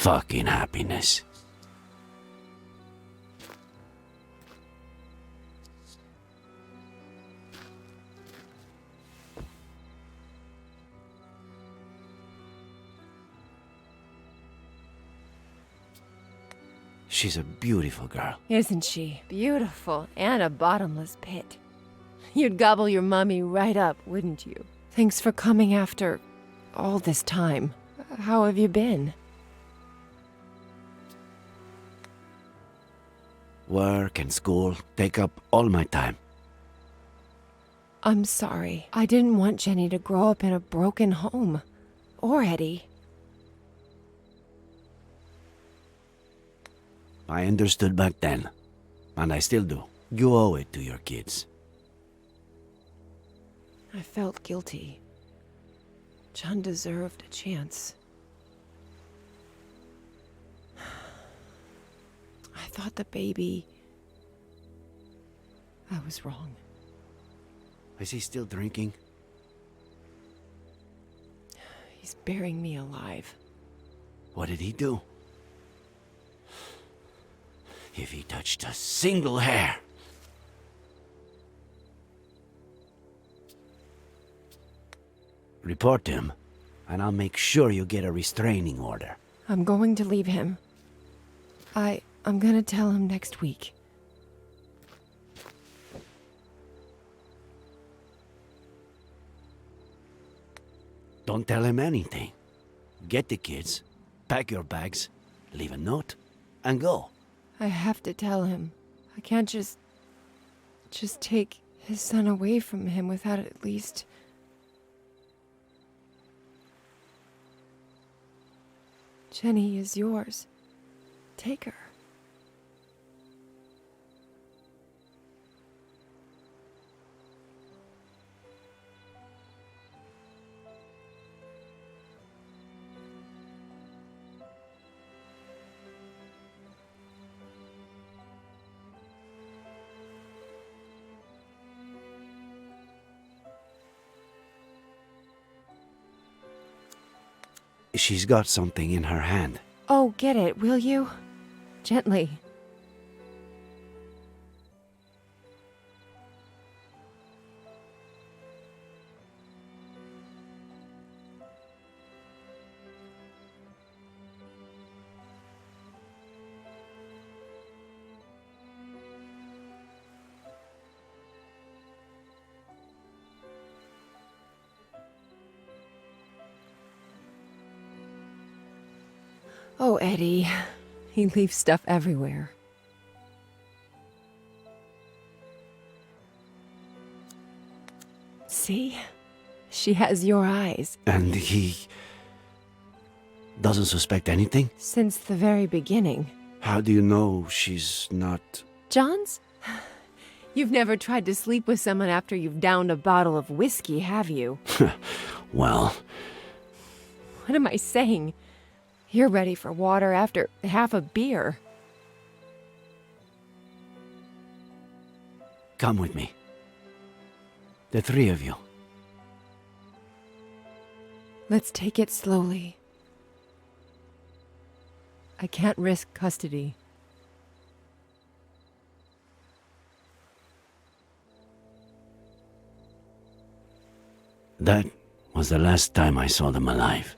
fucking happiness. She's a beautiful girl. Isn't she? Beautiful and a bottomless pit. You'd gobble your mummy right up, wouldn't you? Thanks for coming after all this time. How have you been? Work and school take up all my time. I'm sorry. I didn't want Jenny to grow up in a broken home. Or Eddie. I understood back then, and I still do. You owe it to your kids. I felt guilty. John deserved a chance. I thought the baby... I was wrong. Is he still drinking? He's burying me alive. What did he do? If he touched a single hair... Report him, and I'll make sure you get a restraining order. I'm going to leave him. I'm gonna tell him next week. Don't tell him anything. Get the kids, pack your bags, leave a note, and go. I have to tell him. I can't just take his son away from him without at least... Jenny is yours. Take her. She's got something in her hand. Oh, get it, will you? Gently. Oh, Eddie. He leaves stuff everywhere. See? She has your eyes. And he... doesn't suspect anything? Since the very beginning. How do you know she's not... John's? You've never tried to sleep with someone after you've downed a bottle of whiskey, have you? Well... What am I saying? You're ready for water after half a beer. Come with me. The three of you. Let's take it slowly. I can't risk custody. That was the last time I saw them alive.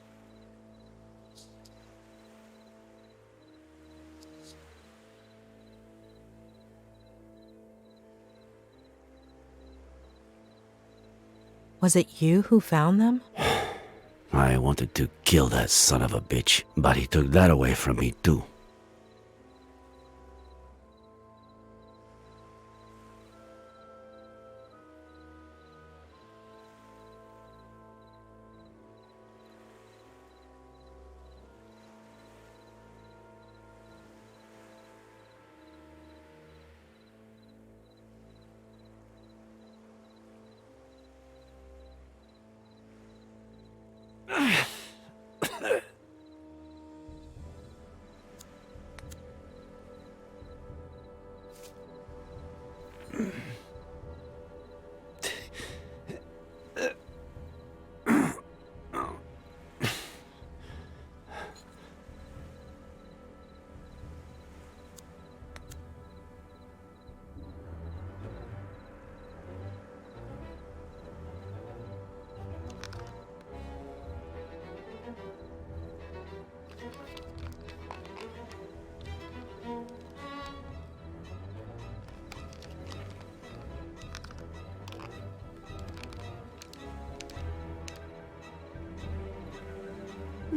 Was it you who found them? I wanted to kill that son of a bitch, but he took that away from me too.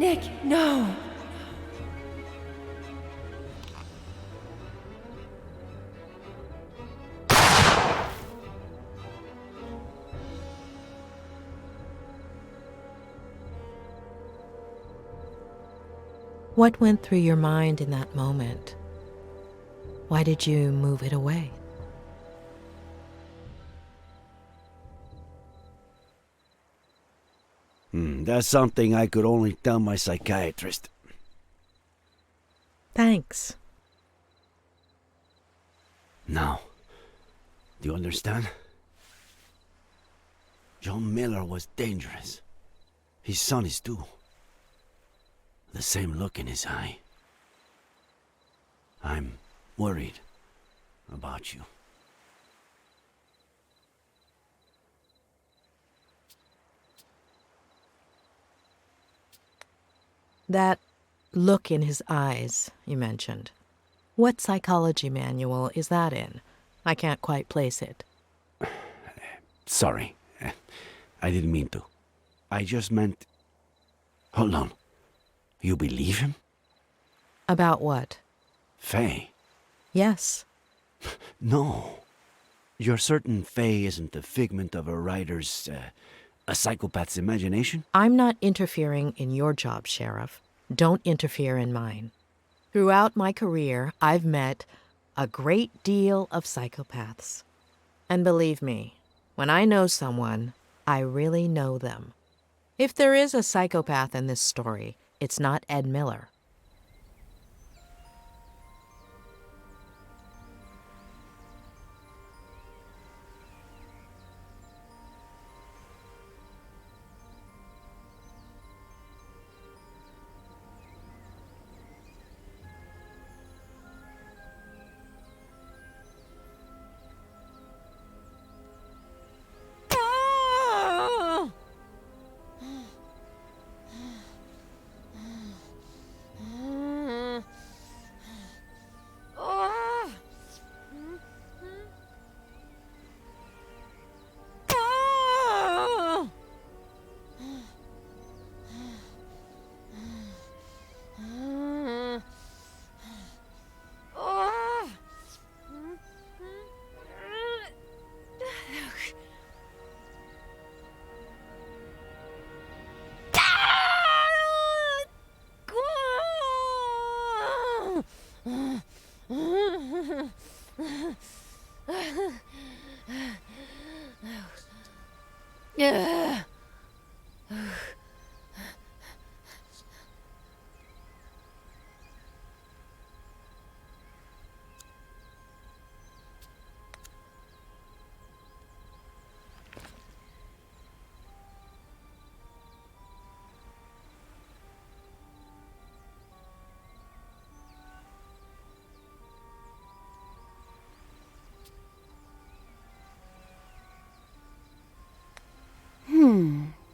Nick, no! What went through your mind in that moment? Why did you move it away? That's something I could only tell my psychiatrist. Thanks. Now, do you understand? John Miller was dangerous. His son is too. The same look in his eye. I'm worried about you. That look in his eyes you mentioned. What psychology manual is that in? I can't quite place it. Sorry. I didn't mean to. I just meant... Hold on. You believe him? About what? Faye? Yes. No. You're certain Faye isn't a figment of a writer's, a psychopath's imagination? I'm not interfering in your job, Sheriff. Don't interfere in mine. Throughout my career, I've met a great deal of psychopaths. And believe me, when I know someone, I really know them. If there is a psychopath in this story, it's not Ed Miller.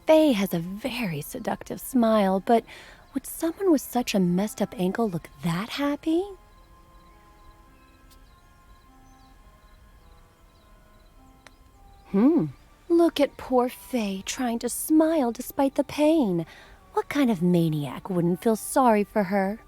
Faye has a very seductive smile, but would someone with such a messed up ankle look that happy? Look at poor Faye trying to smile despite the pain. What kind of maniac wouldn't feel sorry for her?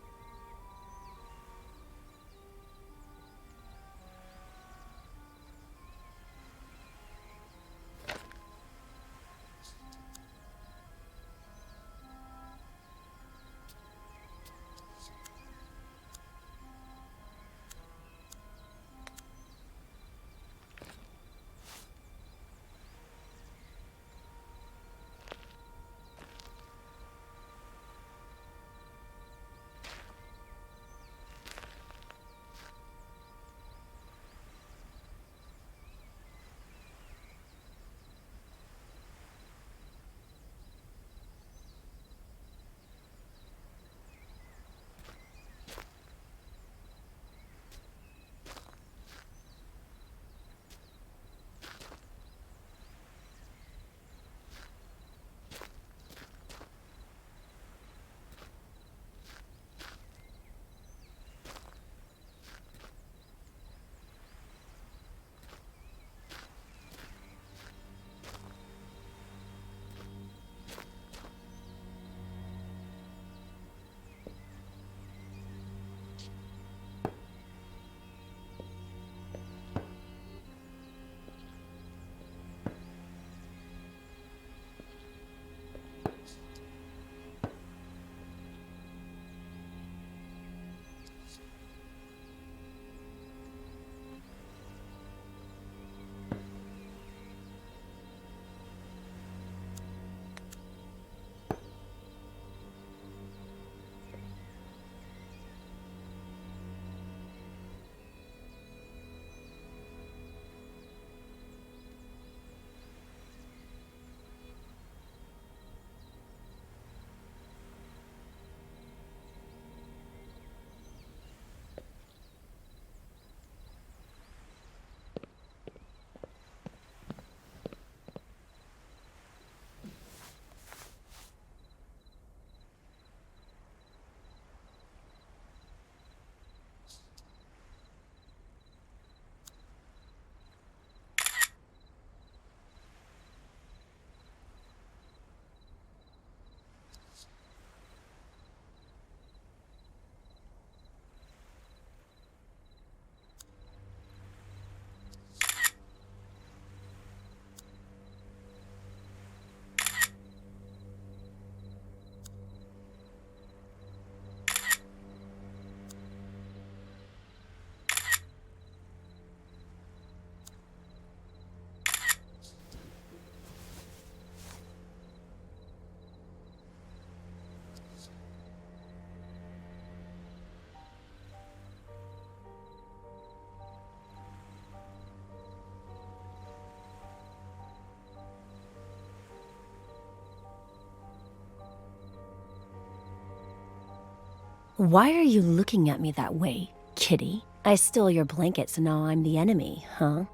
Why are you looking at me that way, kitty? I stole your blanket, so now I'm the enemy, huh?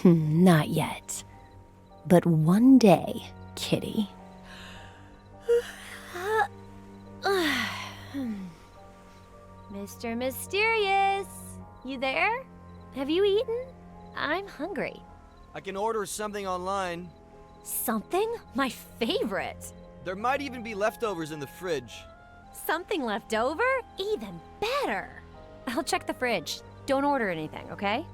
Not yet. But one day, kitty. Mr. Mysterious, you there? Have you eaten? I'm hungry. I can order something online. Something? My favorite. There might even be leftovers in the fridge. Something left over? Even better. I'll check the fridge. Don't order anything, okay?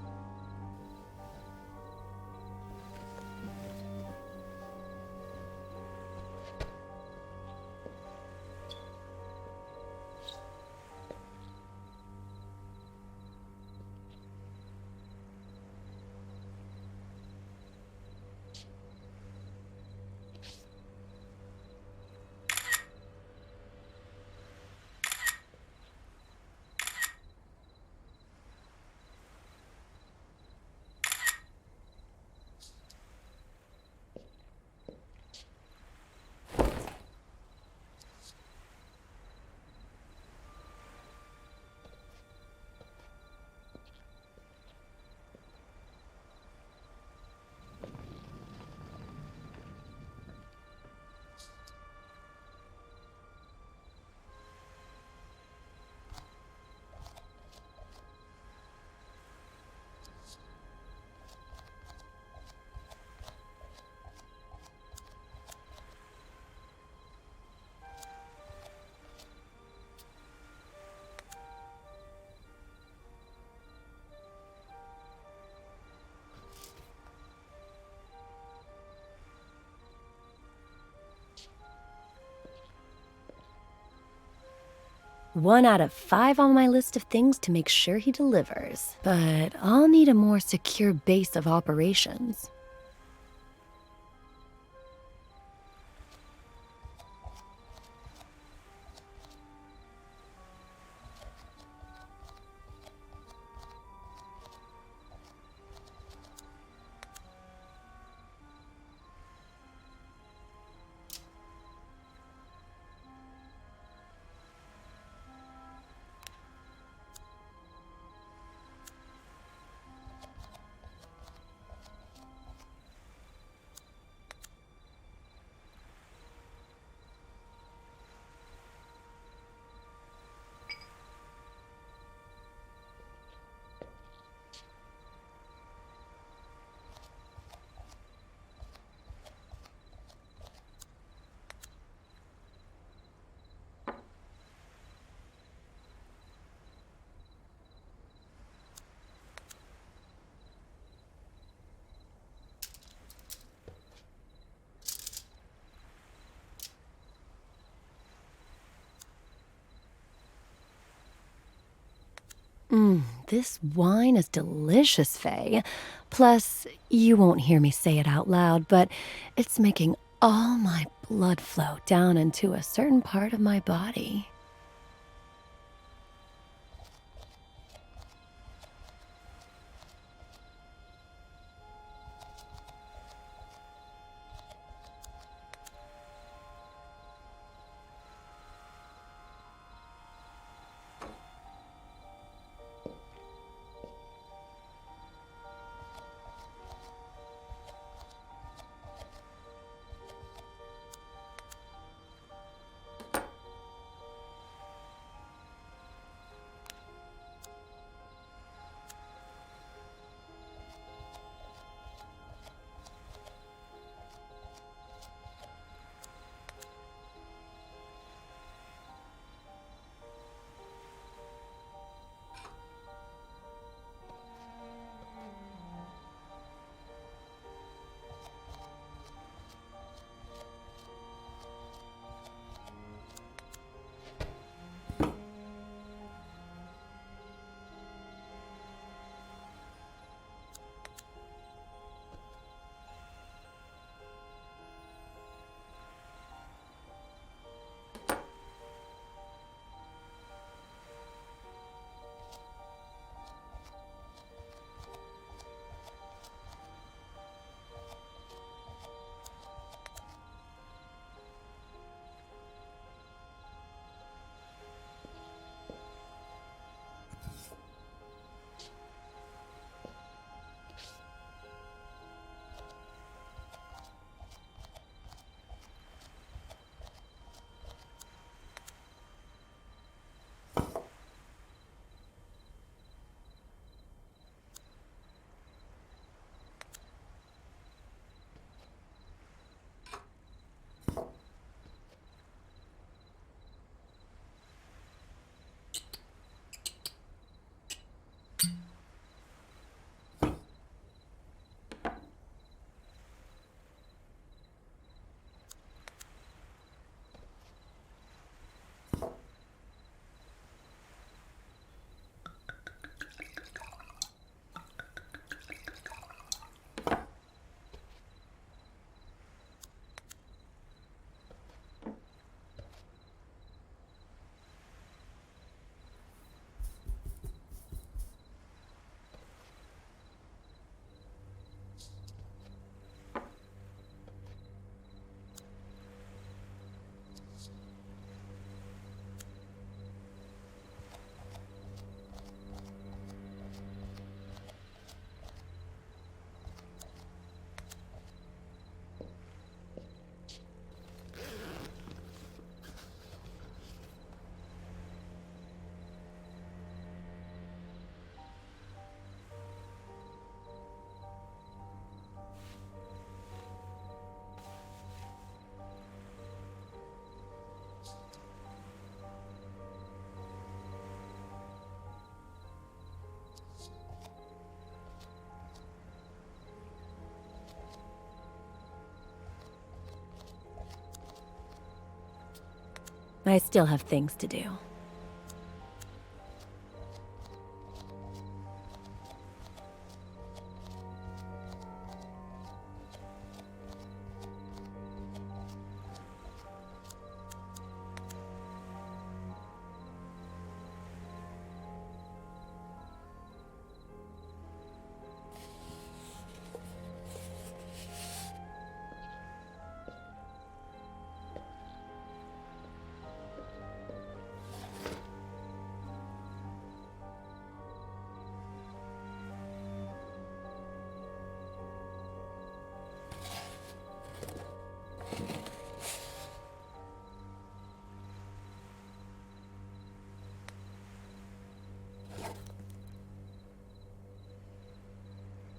One out of 5 on my list of things to make sure he delivers. But I'll need a more secure base of operations. This wine is delicious, Faye. Plus, you won't hear me say it out loud, but it's making all my blood flow down into a certain part of my body. I still have things to do.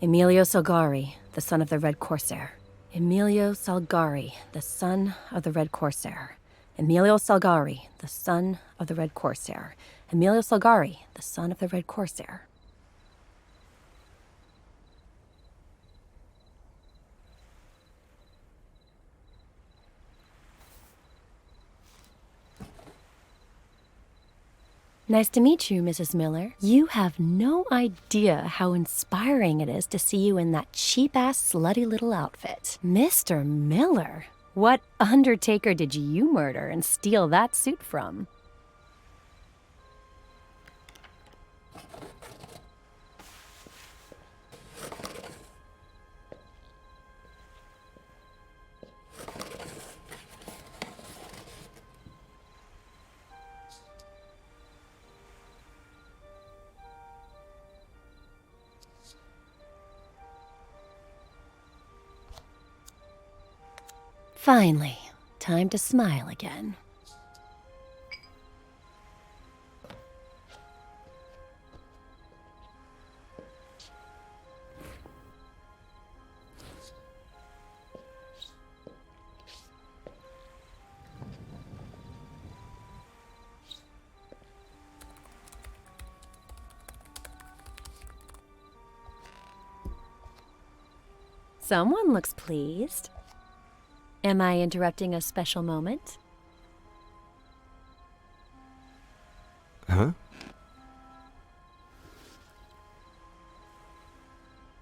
Emilio Salgari, the son of the Red Corsair. Emilio Salgari, the son of the Red Corsair. Emilio Salgari, the son of the Red Corsair. Emilio Salgari, the son of the Red Corsair. Nice to meet you, Mrs. Miller. You have no idea how inspiring it is to see you in that cheap-ass, slutty little outfit. Mr. Miller? What undertaker did you murder and steal that suit from? Finally, time to smile again. Someone looks pleased. Am I interrupting a special moment? Huh?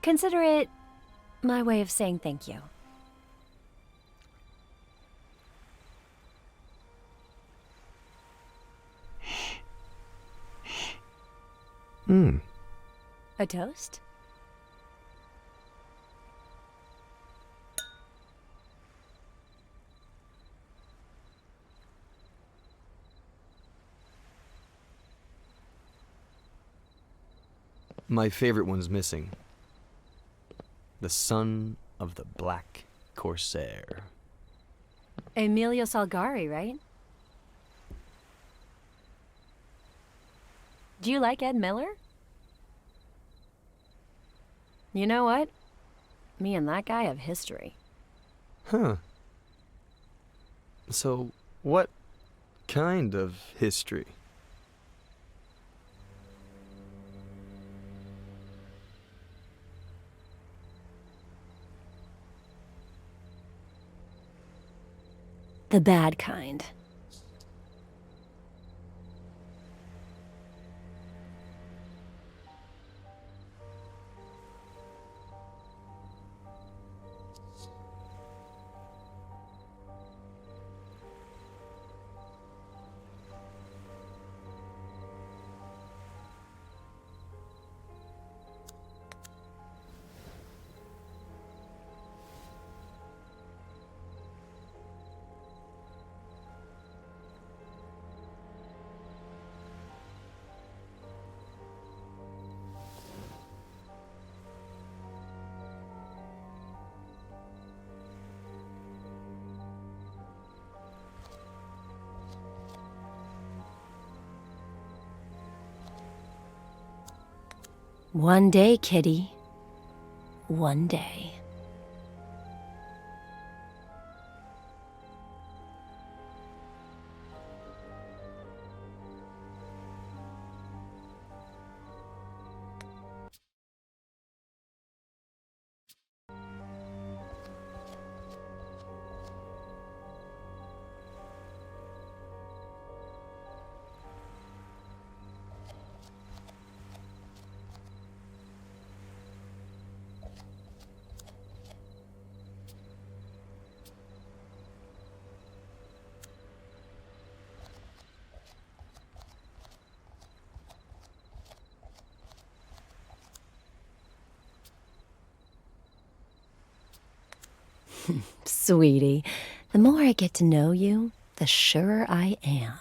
Consider it my way of saying thank you. A toast? My favorite one's missing. The son of the Black Corsair. Emilio Salgari, right? Do you like Ed Miller? You know what? Me and that guy have history. Huh. So, what kind of history? The bad kind. One day, kitty. One day. Sweetie, the more I get to know you, the surer I am.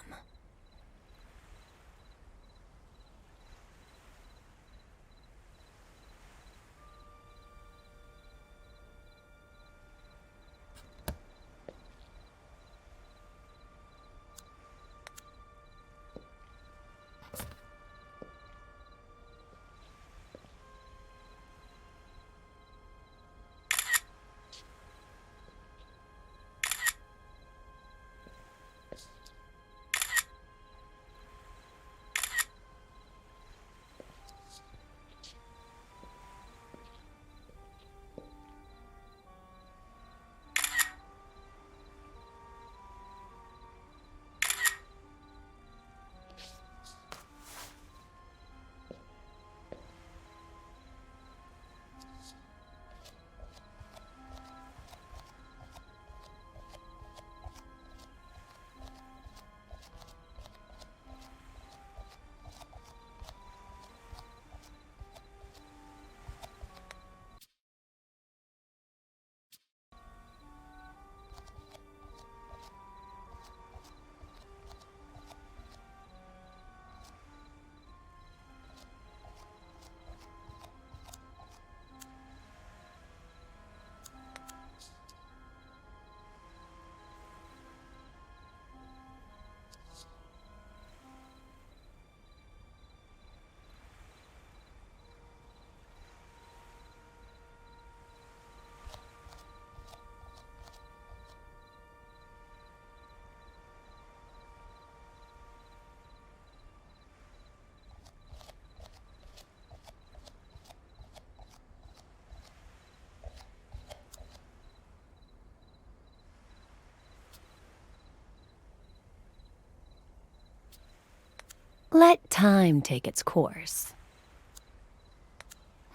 Let time take its course.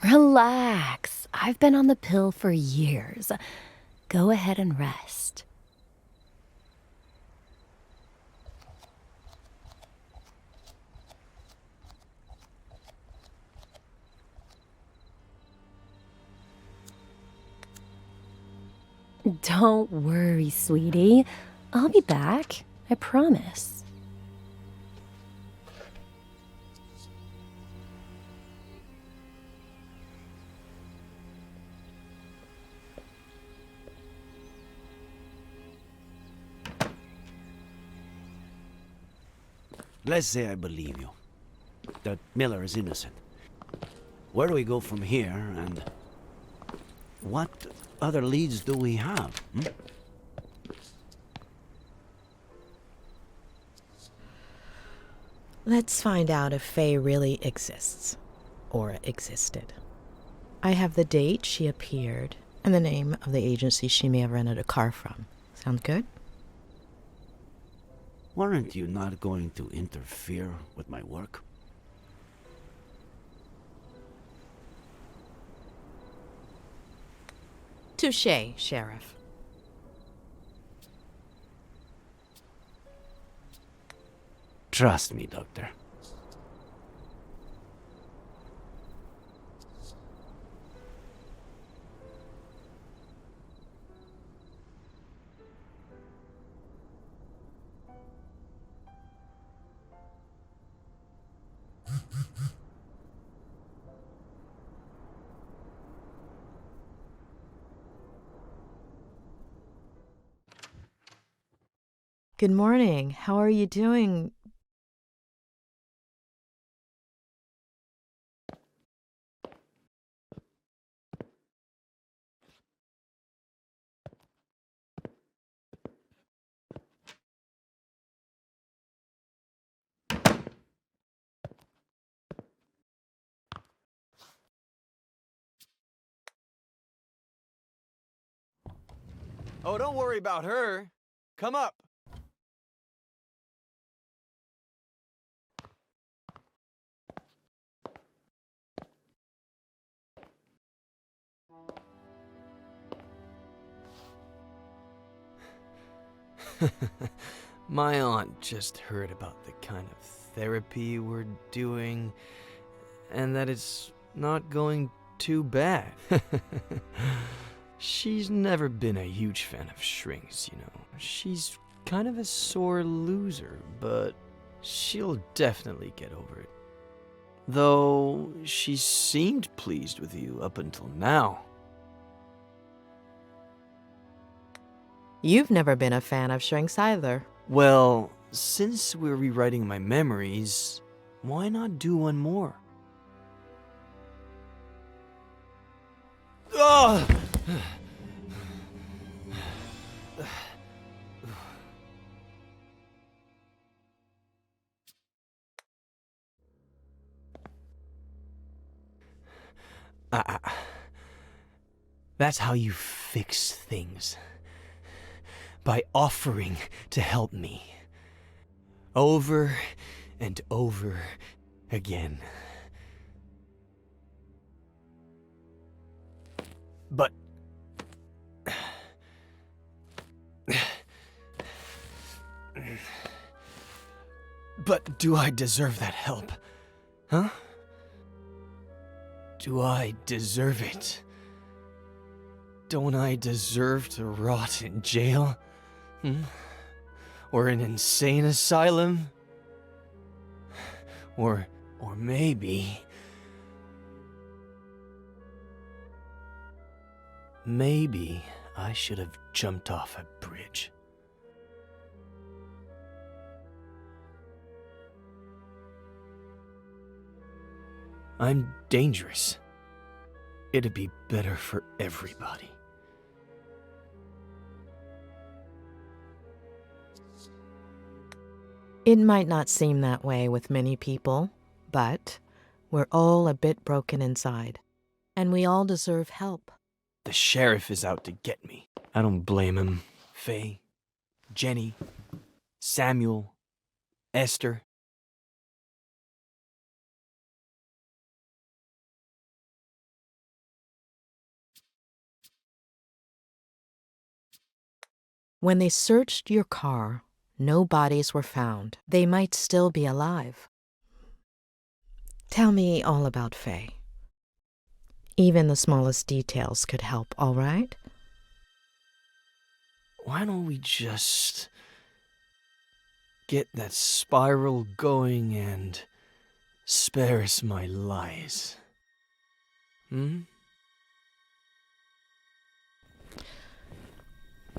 Relax. I've been on the pill for years. Go ahead and rest. Don't worry, sweetie. I'll be back. I promise. Let's say I believe you, that Miller is innocent. Where do we go from here, and what other leads do we have? Let's find out if Faye really exists, or existed. I have the date she appeared and the name of the agency she may have rented a car from. Sound good? Weren't you not going to interfere with my work? Touché, Sheriff. Trust me, Doctor. Good morning. How are you doing? Oh, don't worry about her. Come up. My aunt just heard about the kind of therapy we're doing, and that it's not going too bad. She's never been a huge fan of shrinks, you know. She's kind of a sore loser, but she'll definitely get over it. Though she seemed pleased with you up until now. You've never been a fan of shrinks either. Well, since we're rewriting my memories, why not do one more? Ugh! That's how you fix things. By offering to help me. Over and over again. But... But do I deserve that help? Huh? Do I deserve it? Don't I deserve to rot in jail? Or an insane asylum? Or maybe... Maybe I should have jumped off a bridge. I'm dangerous. It'd be better for everybody. It might not seem that way with many people, but we're all a bit broken inside, and we all deserve help. The sheriff is out to get me. I don't blame him. Faye, Jenny, Samuel, Esther. When they searched your car, no bodies were found. They might still be alive. Tell me all about Faye. Even the smallest details could help, all right? Why don't we just get that spiral going and spare us my lies?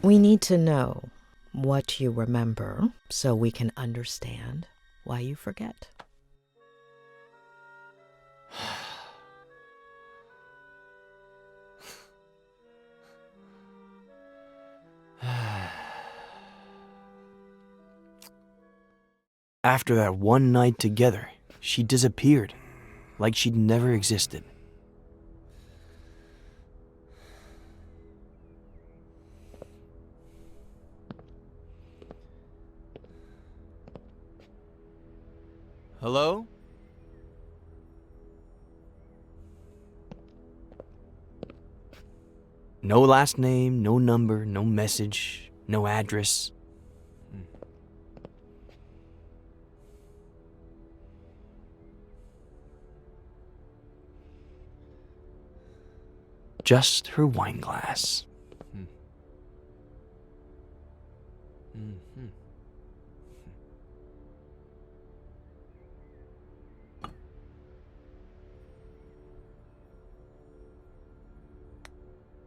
We need to know what you remember so we can understand why you forget. After that one night together, she disappeared, like she'd never existed. Hello? No last name, no number, no message, no address. Just her wine glass.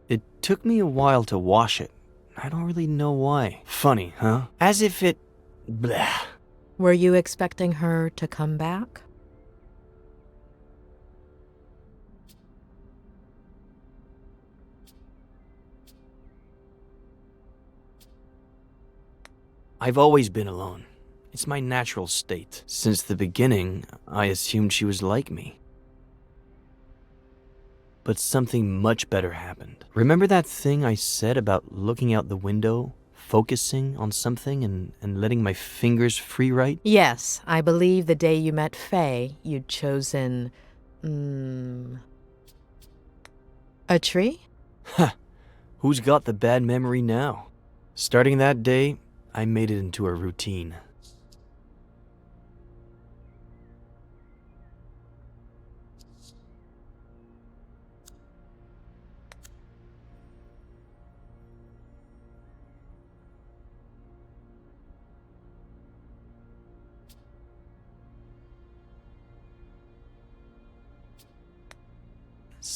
It took me a while to wash it. I don't really know why. Funny, huh? As if it... Blah. Were you expecting her to come back? I've always been alone. It's my natural state. Since the beginning, I assumed she was like me. But something much better happened. Remember that thing I said about looking out the window, focusing on something and letting my fingers free write? Yes, I believe the day you met Faye, you'd chosen... a tree? Ha! Who's got the bad memory now? Starting that day, I made it into a routine.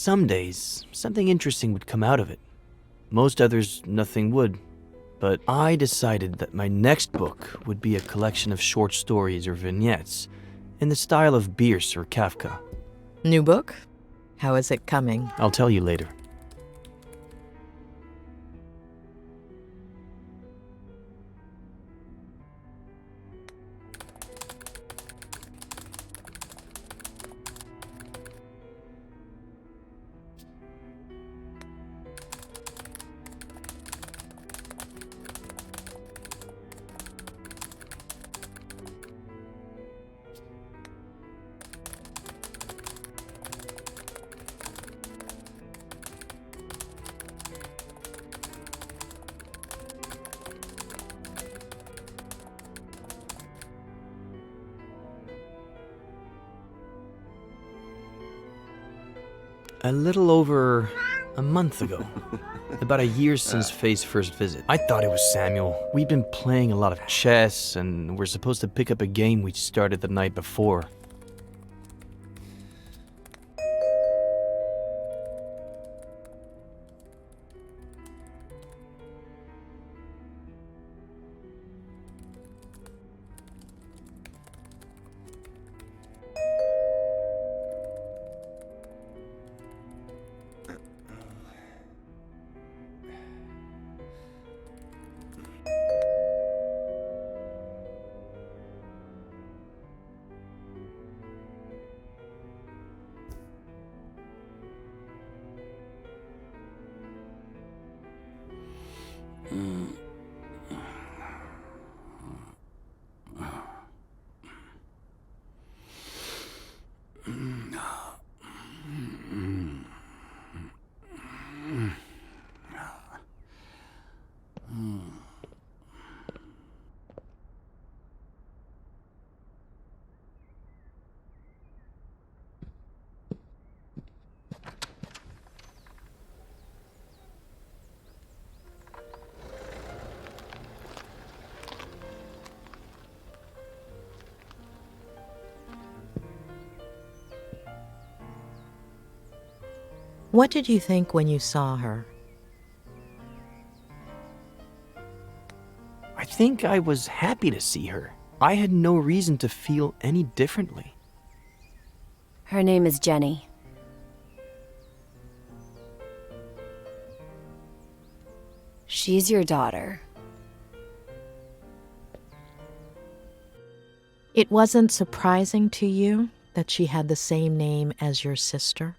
Some days, something interesting would come out of it. Most others, nothing would. But I decided that my next book would be a collection of short stories or vignettes in the style of Bierce or Kafka. New book? How is it coming? I'll tell you later. A little over a month ago. About a year since Faye's first visit. I thought it was Samuel. We'd been playing a lot of chess, and we're supposed to pick up a game we started the night before. What did you think when you saw her? I think I was happy to see her. I had no reason to feel any differently. Her name is Jenny. She's your daughter. It wasn't surprising to you that she had the same name as your sister?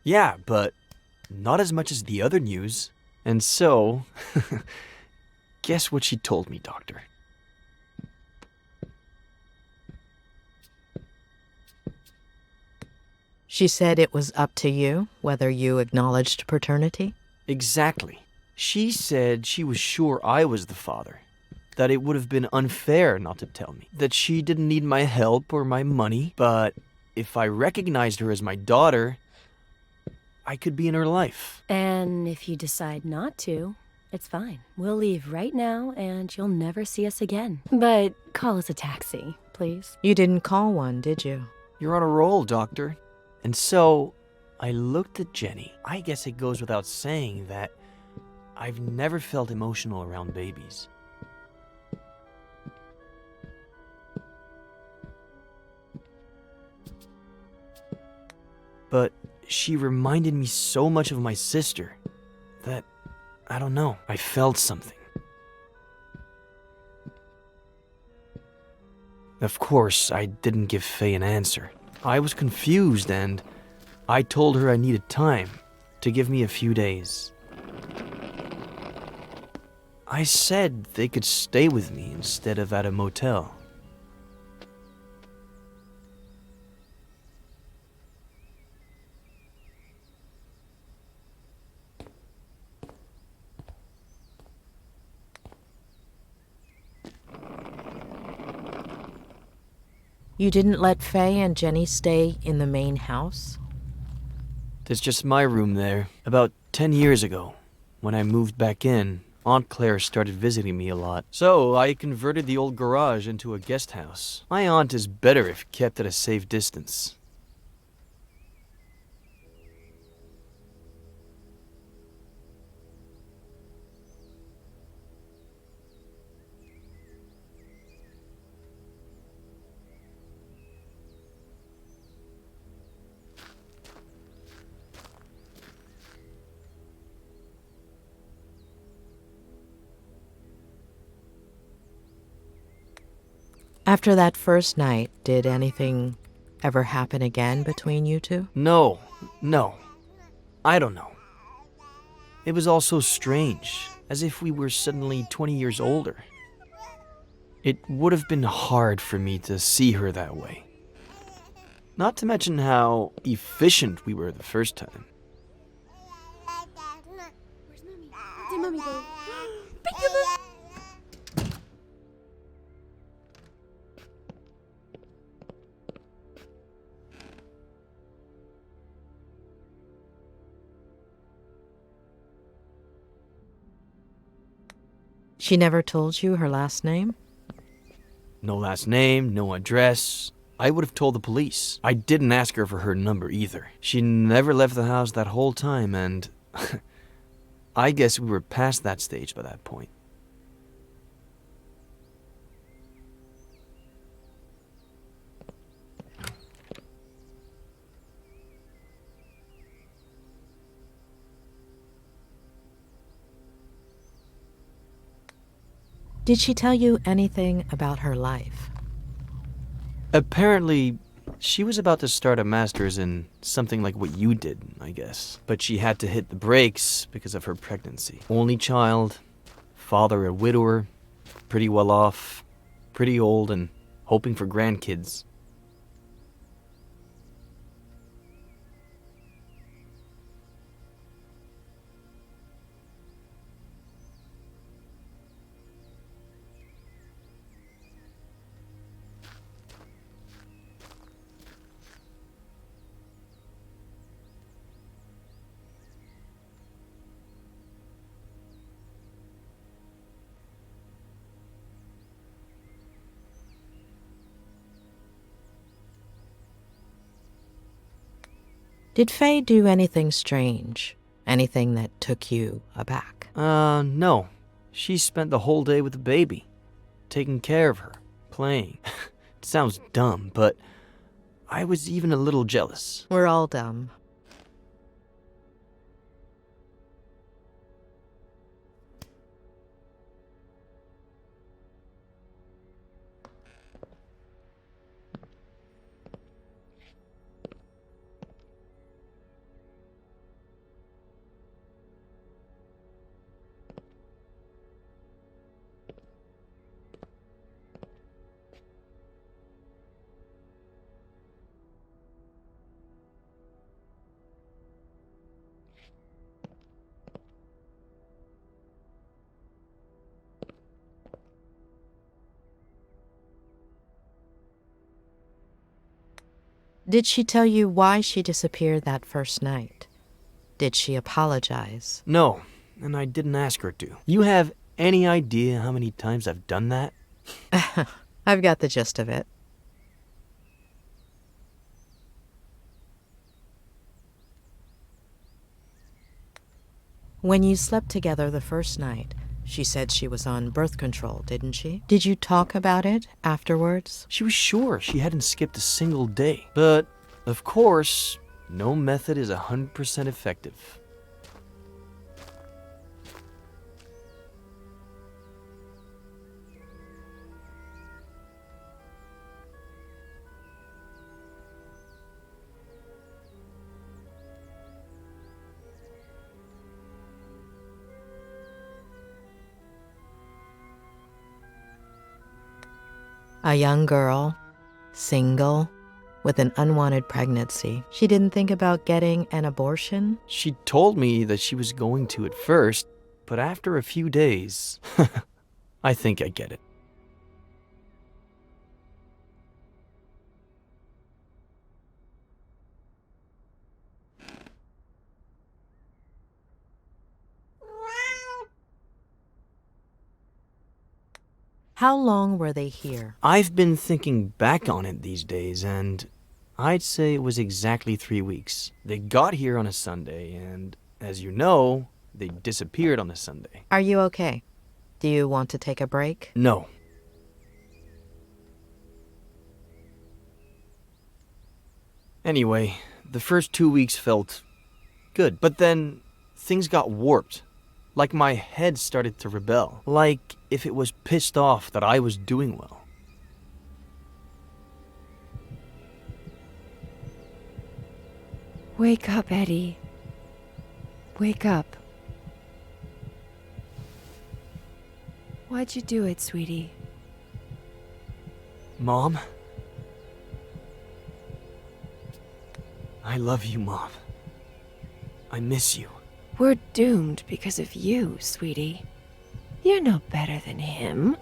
Yeah, but not as much as the other news. And so, guess what she told me, Doctor? She said it was up to you whether you acknowledged paternity? Exactly. She said she was sure I was the father. That it would have been unfair not to tell me. That she didn't need my help or my money, but if I recognized her as my daughter, I could be in her life. And if you decide not to, it's fine. We'll leave right now and you'll never see us again. But call us a taxi, please. You didn't call one, did you? You're on a roll, Doctor. And so, I looked at Jenny. I guess it goes without saying that I've never felt emotional around babies. But she reminded me so much of my sister that, I don't know, I felt something. Of course, I didn't give Faye an answer. I was confused and I told her I needed time to give me a few days. I said they could stay with me instead of at a motel. You didn't let Faye and Jenny stay in the main house? There's just my room there. About 10 years ago, when I moved back in, Aunt Claire started visiting me a lot, so I converted the old garage into a guest house. My aunt is better if kept at a safe distance. After that first night, did anything ever happen again between you two? No. I don't know. It was all so strange, as if we were suddenly 20 years older. It would have been hard for me to see her that way. Not to mention how efficient we were the first time. Where's Mommy? Did Mommy go? She never told you her last name? No last name, no address. I would have told the police. I didn't ask her for her number either. She never left the house that whole time, and I guess we were past that stage by that point. Did she tell you anything about her life? Apparently, she was about to start a master's in something like what you did, I guess. But she had to hit the brakes because of her pregnancy. Only child, father a widower, pretty well off, pretty old, and hoping for grandkids. Did Faye do anything strange? Anything that took you aback? No. She spent the whole day with the baby, taking care of her, playing. It sounds dumb, but I was even a little jealous. We're all dumb. Did she tell you why she disappeared that first night? Did she apologize? No, and I didn't ask her to. You have any idea how many times I've done that? I've got the gist of it. When you slept together the first night, she said she was on birth control, didn't she? Did you talk about it afterwards? She was sure she hadn't skipped a single day. But, of course, no method is 100% effective. A young girl, single, with an unwanted pregnancy. She didn't think about getting an abortion? She told me that she was going to at first, but after a few days, I think I get it. How long were they here? I've been thinking back on it these days, and I'd say it was exactly 3 weeks. They got here on a Sunday, and as you know, they disappeared on a Sunday. Are you okay? Do you want to take a break? No. Anyway, the first 2 weeks felt good, but then things got warped. Like my head started to rebel. Like if it was pissed off that I was doing well. Wake up, Eddie. Wake up. Why'd you do it, sweetie? Mom? I love you, Mom. I miss you. We're doomed because of you, sweetie. You're no better than him.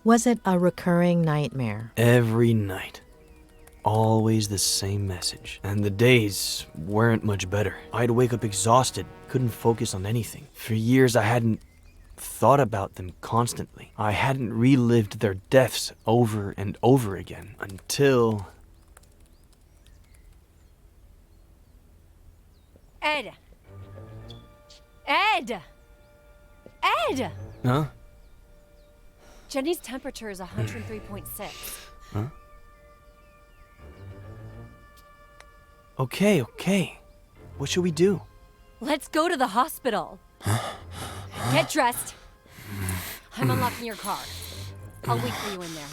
Was it a recurring nightmare? Every night. Always the same message. And the days weren't much better. I'd wake up exhausted, couldn't focus on anything. For years I hadn't thought about them constantly. I hadn't relived their deaths over and over again until... Ed! Ed! Ed! Huh? Jenny's temperature is 103.6. Huh? Okay. What should we do? Let's go to the hospital. Get dressed. I'm unlocking your car. I'll wait for you in there.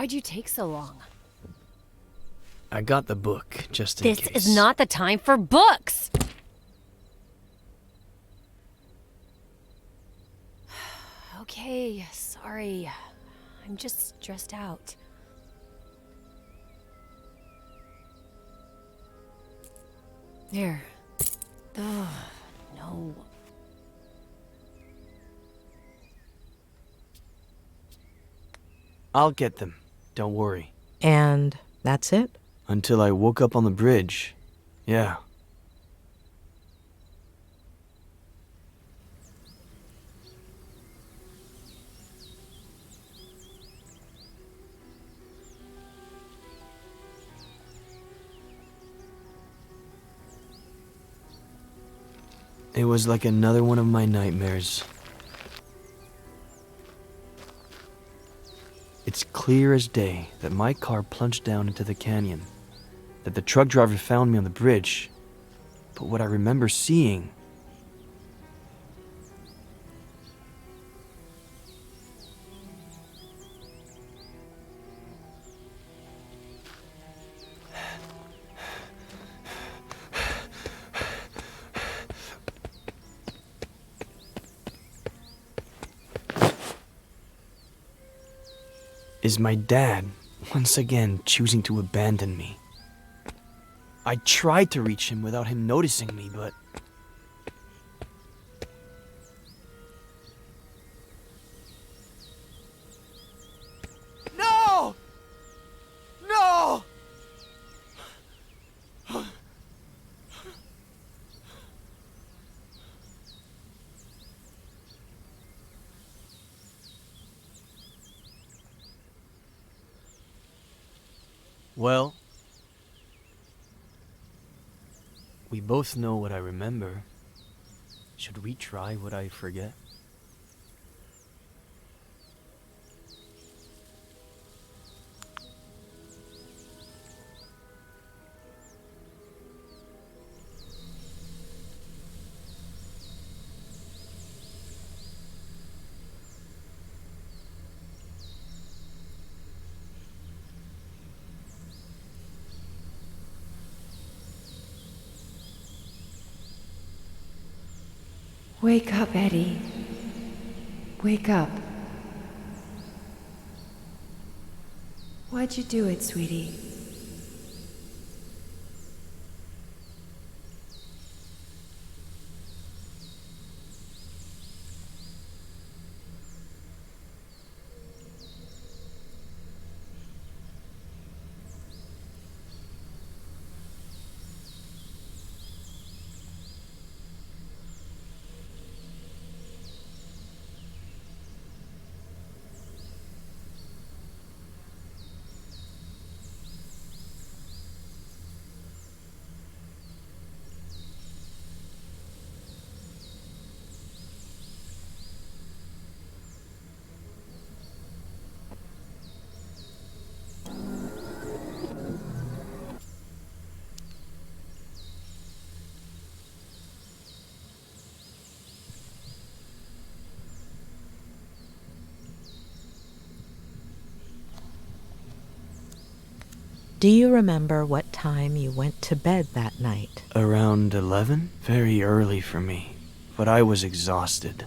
Why'd you take so long? I got the book, just in This case. is not the time for books! Okay, sorry. I'm just stressed out. There. Ugh, no. I'll get them. Don't worry. And that's it? Until I woke up on the bridge. Yeah. It was like another one of my nightmares. It's clear as day that my car plunged down into the canyon, that the truck driver found me on the bridge, but what I remember seeing... is my dad once again choosing to abandon me. I tried to reach him without him noticing me, but... No! No! Well, we both know what I remember. Should we try what I forget? Wake up, Eddie. Wake up. Why'd you do it, sweetie? Do you remember what time you went to bed that night? Around 11? Very early for me, but I was exhausted.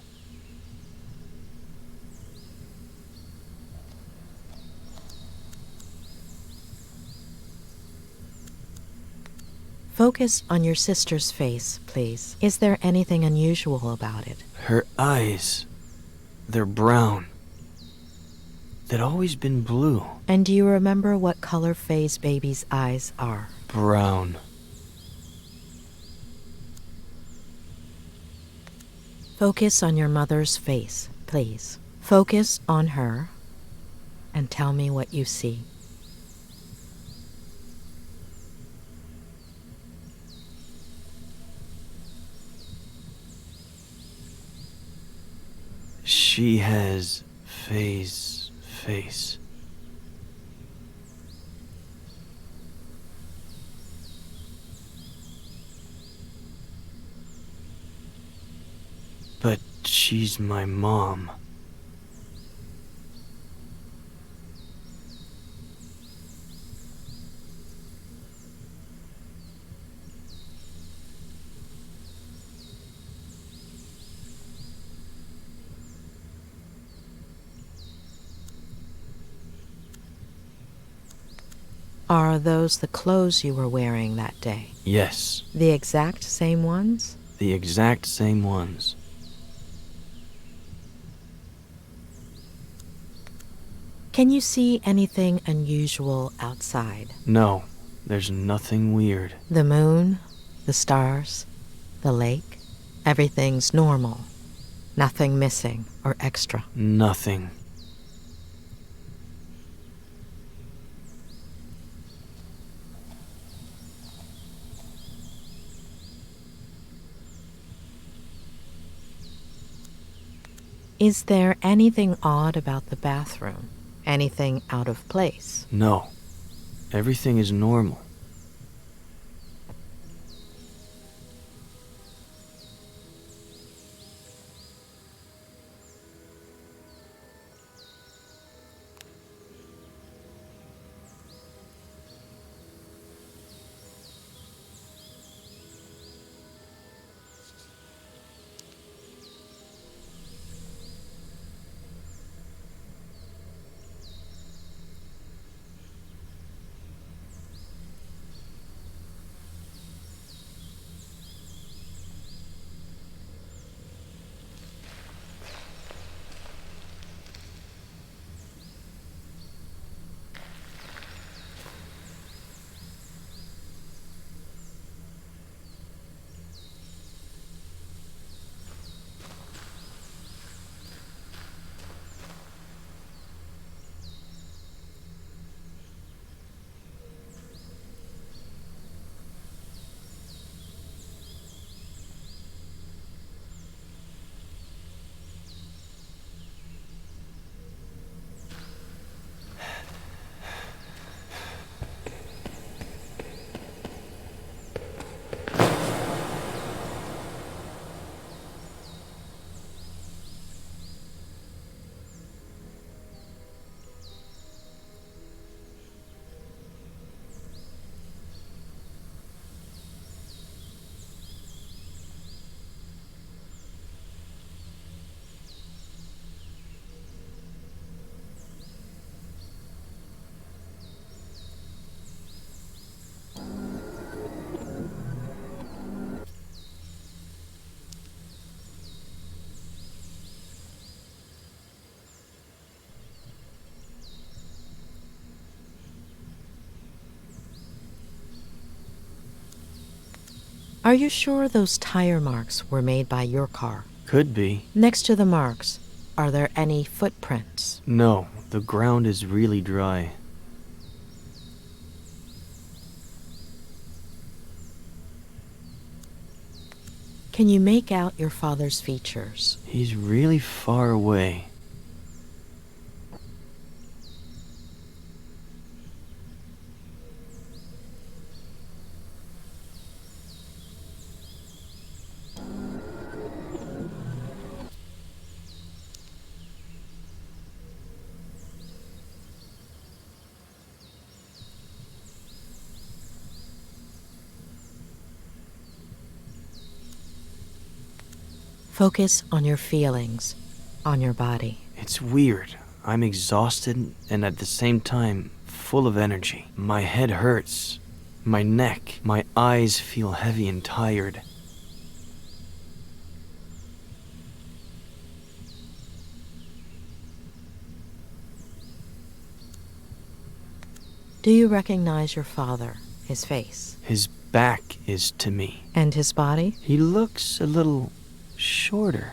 Focus on your sister's face, please. Is there anything unusual about it? Her eyes, they're brown. They'd always been blue. And do you remember what color Faye's baby's eyes are? Brown. Focus on your mother's face, please. Focus on her and tell me what you see. She has Faye's face. But she's my mom. Are those the clothes you were wearing that day? Yes, The exact same ones? the exact same ones. Can you see anything unusual outside? No, there's nothing weird. The moon, the stars, the lake, everything's normal. Nothing missing or extra. Nothing. Is there anything odd about the bathroom? Anything out of place? No, everything is normal. Are you sure those tire marks were made by your car? Could be. Next to the marks, are there any footprints? No, the ground is really dry. Can you make out your father's features? He's really far away. Focus on your feelings, on your body. It's weird. I'm exhausted and at the same time full of energy. My head hurts. My neck, my eyes feel heavy and tired. Do you recognize your father, his face? His back is to me. And his body? He looks a little shorter.